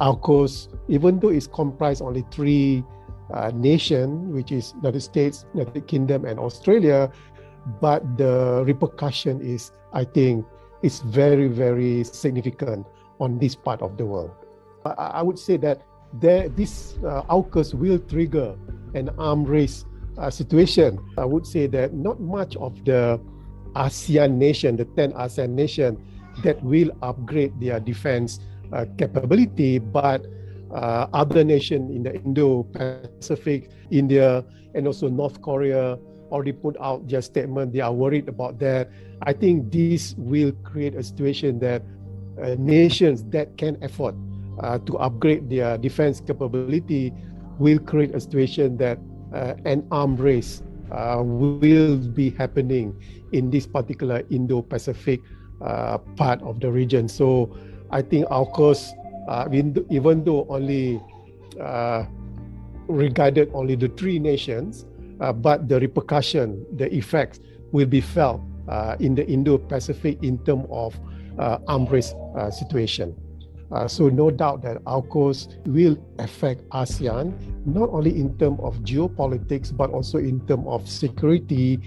AUKUS, even though it's comprised only three nations, which is United States, United Kingdom, and Australia, but the repercussion is, I think, is very, very significant on this part of the world. I would say that this AUKUS will trigger an arms race situation. I would say that not much of the ASEAN nation, the 10 ASEAN nations, that will upgrade their defense capability, but other nations in the Indo-Pacific, India, and also North Korea already put out their statement. They are worried about that. I think this will create a situation that nations that can afford to upgrade their defense capability will create a situation that an arms race will be happening in this particular Indo-Pacific part of the region. So I think AUKUS, even though only regarded only the three nations, but the repercussion, the effects will be felt in the Indo-Pacific in terms of arms race situation. So no doubt that AUKUS will affect ASEAN, not only in terms of geopolitics, but also in terms of security.